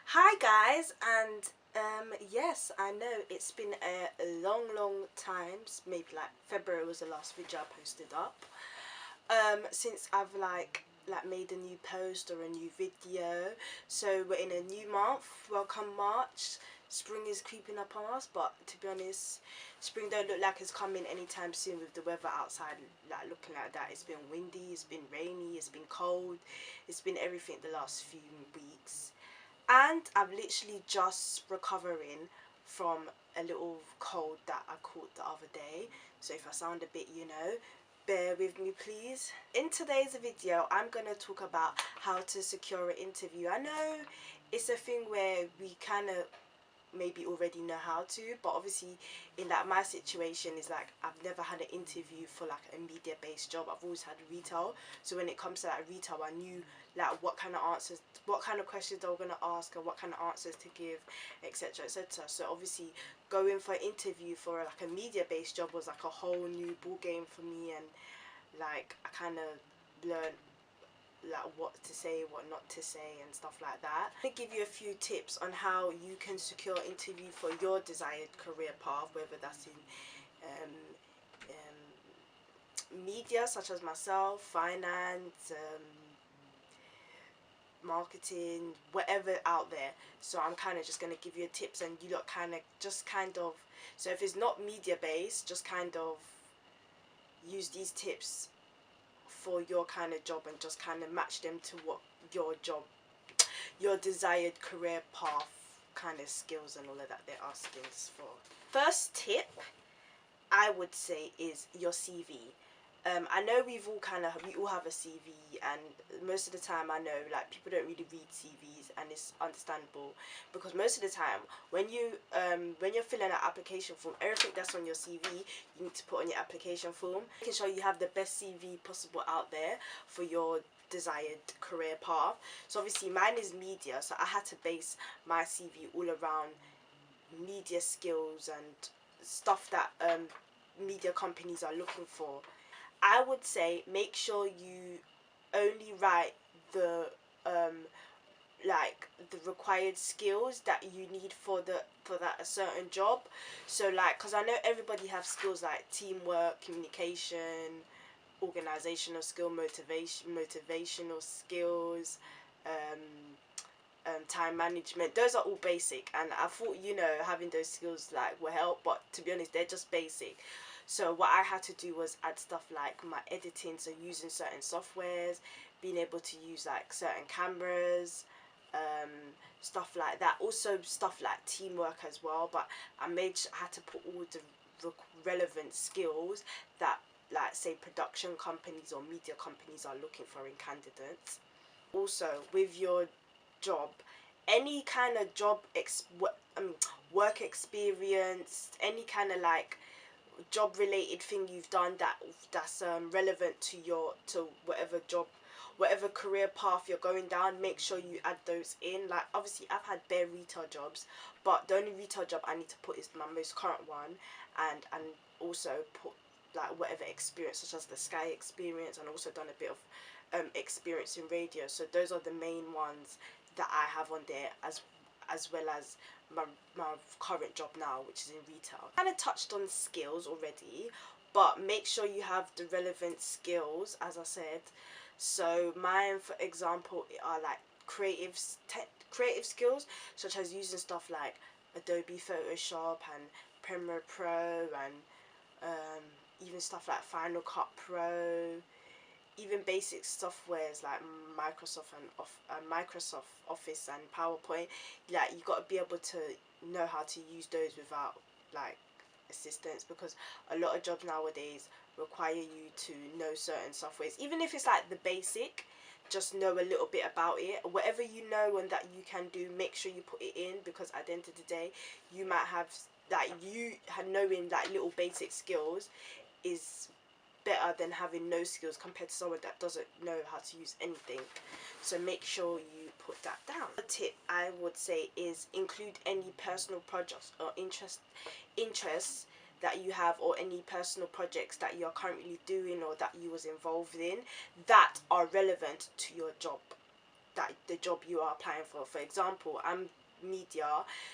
Hi guys, and yes, I know it's been a long time, maybe like February was the last video I posted up, since I've made a new post or a new video. So we're in a new month. Welcome March. Spring is creeping up on us, but to be honest, spring don't look like it's coming anytime soon with the weather outside looking like that. It's been windy, it's been rainy, it's been cold, it's been everything the last few weeks. And I'm literally just recovering from a little cold that I caught the other day. So if I sound a bit, bear with me please. In today's video, I'm going to talk about how to secure an interview. I know it's a thing where we kind of maybe already know how to, but obviously in my situation is I've never had an interview for a media based job. I've always had retail, so when it comes to retail, I knew what kind of answers, what kind of questions they were going to ask and what kind of answers to give, etc, etc. So obviously going for an interview for a media based job was a whole new ball game for me, and I kind of learned what to say, what not to say, and stuff like that. I'm going to give you a few tips on how you can secure interview for your desired career path, whether that's in media such as myself, finance, marketing, whatever out there. So I'm kind of just going to give you tips, and you lot kind of so if it's not media based, just kind of use these tips for your kind of job and just kind of match them to what your desired career path kind of skills and all of that they're asking for. First tip I would say is your CV. I know we all have a CV, and most of the time I know people don't really read CVs, and it's understandable because most of the time when you're filling out application form, everything that's on your CV you need to put on your application form, making sure you have the best CV possible out there for your desired career path. So obviously mine is media, so I had to base my CV all around media skills and stuff that media companies are looking for. I would say make sure you only write the the required skills that you need for that a certain job. So because I know everybody have skills like teamwork, communication, organizational skill, motivational skills, time management. Those are all basic, and I thought having those skills will help, but to be honest they're just basic. So what I had to do was add stuff like my editing, so using certain softwares, being able to use certain cameras, stuff like that. Also stuff like teamwork as well, but I had to put all the relevant skills that say production companies or media companies are looking for in candidates. Also with your job, any kind of work experience, any kind of job related thing you've done that's relevant to whatever career path you're going down, make sure you add those in. Obviously I've had bare retail jobs, but the only retail job I need to put is my most current one, and also put whatever experience such as the Sky experience, and also done a bit of experience in radio. So those are the main ones that I have on there, as well as my current job now, which is in retail. I kind of touched on skills already, but make sure you have the relevant skills, as I said. So mine, for example, are creative skills, such as using stuff like Adobe Photoshop and Premiere Pro, and even stuff like Final Cut Pro, even basic softwares like Microsoft Office and PowerPoint. You got to be able to know how to use those without assistance, because a lot of jobs nowadays require you to know certain softwares. Even if it's the basic, just know a little bit about it. Whatever you know and that you can do, make sure you put it in, because at the end of the day you might have knowing little basic skills is better than having no skills compared to someone that doesn't know how to use anything. So make sure you put that down. A tip I would say is include any personal projects or interests that you have, or any personal projects that you're currently doing or that you was involved in that are relevant to your job. that the job you are applying for. For example, I'm media,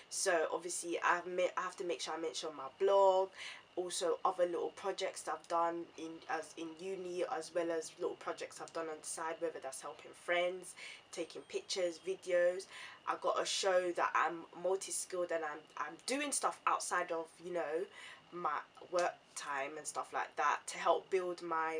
so obviously I have to make sure I mention my blog, also other little projects that I've done in uni, as well as little projects I've done on the side, whether that's helping friends, taking pictures, videos. I got to show that I'm multi-skilled and I'm doing stuff outside of, you know, my work time and stuff like that, to help build my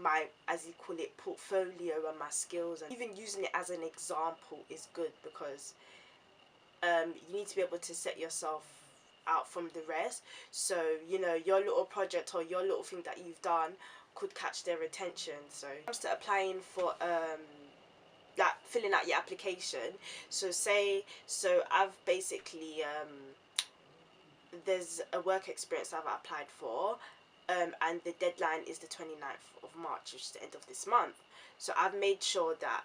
my, as you call it, portfolio and my skills. And even using it as an example is good, because you need to be able to set yourself out from the rest. So, you know, your little project or your little thing that you've done could catch their attention. So when it comes to applying for like filling out your application, so I've basically there's a work experience I've applied for, and the deadline is the 29th of March, which is the end of this month. So I've made sure that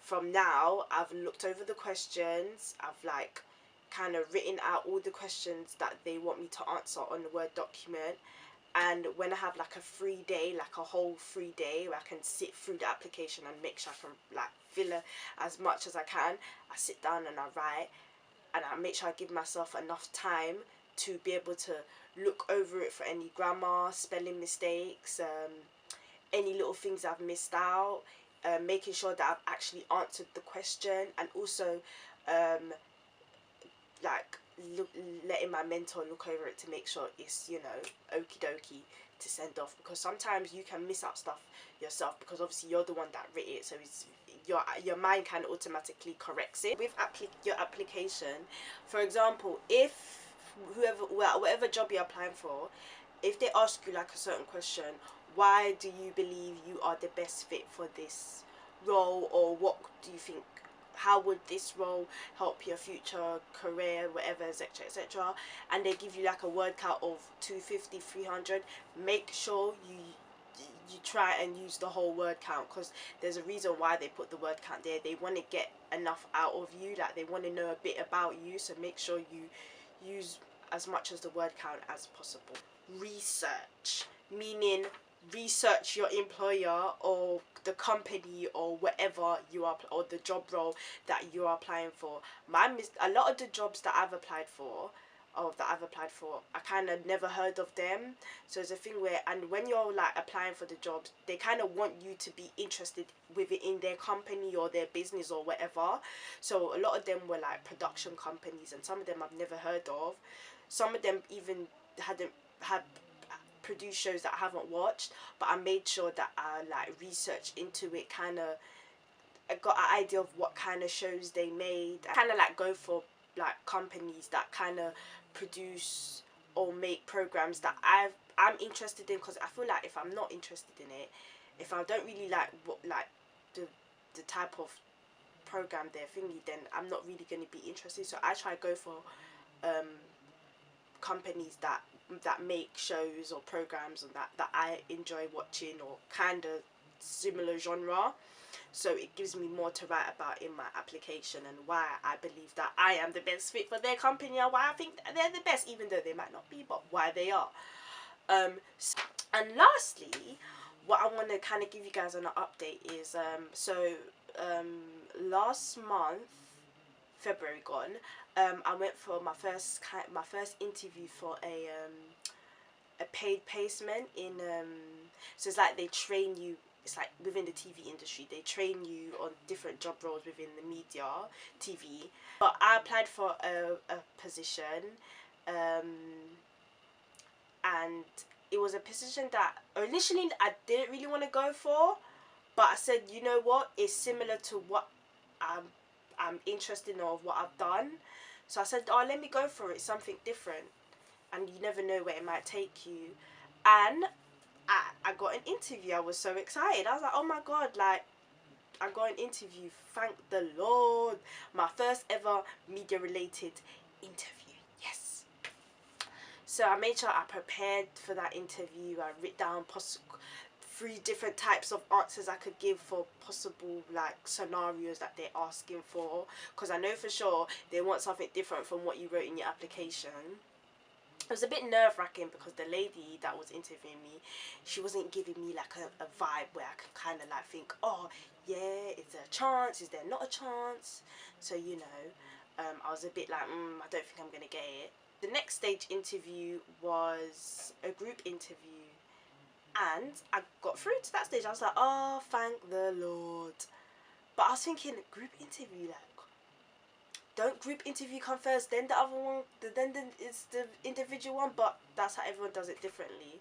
from now I've looked over the questions, I've like kind of written out all the questions that they want me to answer on the Word document. And when I have like a free day, like a whole free day where I can sit through the application and make sure I can like fill as much as I can, I sit down and I write, and I make sure I give myself enough time to be able to look over it for any grammar, spelling mistakes, any little things I've missed out, making sure that I've actually answered the question, and also like letting my mentor look over it to make sure it's, you know, okie dokie to send off. Because sometimes you can miss out stuff yourself, because obviously you're the one that writ it, so it's your mind kind of automatically corrects it. With your application, for example, if whatever job you're applying for, if they ask you like a certain question, why do you believe you are the best fit for this role, or what do you think, how would this role help your future career, whatever, etc, etc, and they give you like a word count of 250, 300, make sure you try and use the whole word count, because there's a reason why they put the word count there. They want to get enough out of you, like they want to know a bit about you, so make sure you use as much as the word count as possible. Research, meaning research your employer or the company or whatever you are, or the job role that you are applying for. A lot of the jobs that I've applied for, I kind of never heard of them. So it's a thing where, and when you're like applying for the jobs, they kind of want you to be interested with it in their company or their business or whatever. So a lot of them were like production companies, and some of them I've never heard of. Some of them even had produced shows that I haven't watched, but I made sure that I like researched into it, kind of I got an idea of what kind of shows they made. I kind of like go for like companies that kind of produce or make programs that I'm interested in, because I feel like if I'm not interested in it, if I don't really like what the type of program they're thinking, then I'm not really going to be interested. So I try to go for companies that make shows or programs and that I enjoy watching, or kind of similar genre. So it gives me more to write about in my application, and why I believe that I am the best fit for their company, and why I think they're the best, even though they might not be, but why they are. And lastly, what I want to kind of give you guys an update is last month, February gone, I went for my first interview for a paid placement in so it's like they train you, it's like within the TV industry, they train you on different job roles within the media, TV. But I applied for a position, and it was a position that initially I didn't really want to go for, but I said, you know what, it's similar to what I'm interested in, or what I've done. So I said, oh, let me go for it, something different, and you never know where it might take you. And I got an interview. I was so excited. I was like, oh my god, like, I got an interview, thank the Lord. My first ever media related interview, yes. So I made sure I prepared for that interview. I wrote down 3 different types of answers I could give for possible like scenarios that they're asking for, because I know for sure they want something different from what you wrote in your application. it was a bit nerve-wracking because the lady that was interviewing me, she wasn't giving me like a vibe where I could kind of like think, oh yeah, is there a chance, is there not a chance? So you know, I was a bit like, I don't think I'm gonna get it. The next stage interview was a group interview, and I got through to that stage. I was like, oh, thank the Lord. But I was thinking, group interview, like, don't group interview come first, then the other one, then it's the individual one? But that's how everyone does it differently.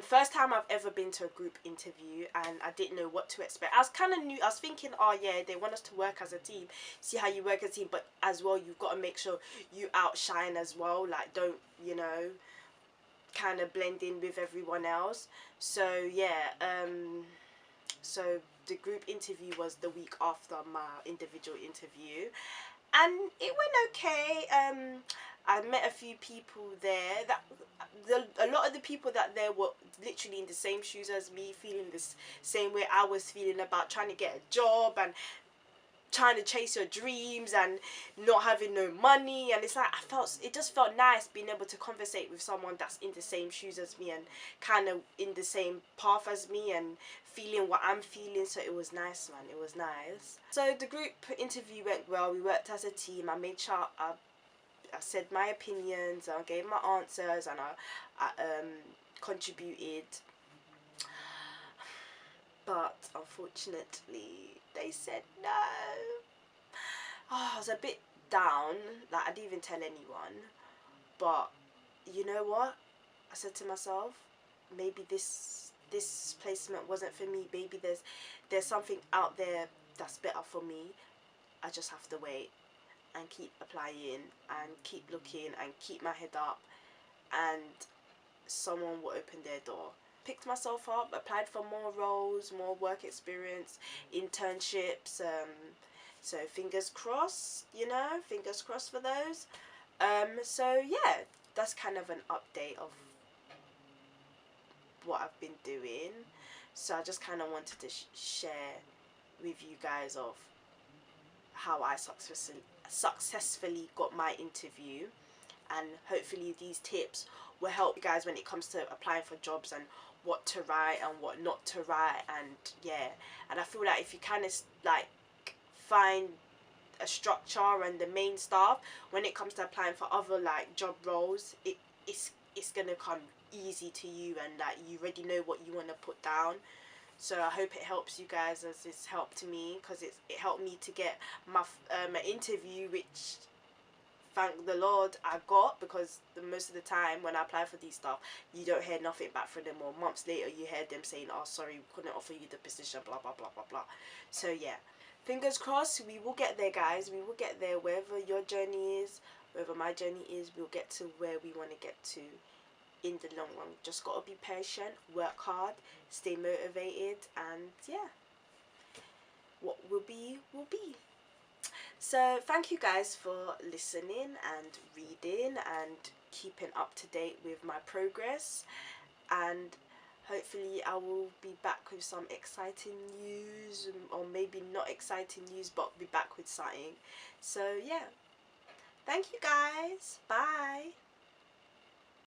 First time I've ever been to a group interview, and I didn't know what to expect. I was kind of new. I was thinking, oh yeah, they want us to work as a team, see how you work as a team, but as well, you've got to make sure you outshine as well. Like, don't, you know, kind of blend in with everyone else. So yeah, so the group interview was the week after my individual interview, and it went okay. I met a few people there. A lot of the people that there were literally in the same shoes as me, feeling this same way I was feeling about trying to get a job and trying to chase your dreams and not having no money. And it's like, it just felt nice being able to conversate with someone that's in the same shoes as me and kind of in the same path as me and feeling what I'm feeling. So it was nice, man. It was nice. So the group interview went well. We worked as a team. I made sure I said my opinions, I gave my answers, and I contributed. But unfortunately, they said no. Oh, I was a bit down. Like, I didn't even tell anyone. But you know what? I said to myself, maybe this placement wasn't for me. Maybe there's something out there that's better for me. I just have to wait and keep applying and keep looking and keep my head up, and someone will open their door. Picked myself up, applied for more roles, more work experience, internships. So fingers crossed, you know, fingers crossed for those. So yeah, that's kind of an update of what I've been doing. So I just kind of wanted to share with you guys of how I successfully got my interview, and hopefully these tips will help you guys when it comes to applying for jobs and what to write and what not to write. And yeah, and I feel like if you kind of like find a structure and the main stuff when it comes to applying for other like job roles, it's gonna come easy to you, and like you already know what you want to put down. So I hope it helps you guys as it's helped me, because it helped me to get my interview, which thank the Lord I got, because most of the time when I apply for these stuff, you don't hear nothing back from them, or months later you hear them saying, oh sorry, we couldn't offer you the position, blah blah blah blah blah. So yeah, fingers crossed, we will get there, guys. We will get there. Wherever your journey is, wherever my journey is, we'll get to where we want to get to in the long run. Just gotta be patient, work hard, stay motivated, and yeah, what will be will be. So thank you guys for listening and reading and keeping up to date with my progress, and hopefully I will be back with some exciting news, or maybe not exciting news, but be back with something. So yeah, thank you guys, bye.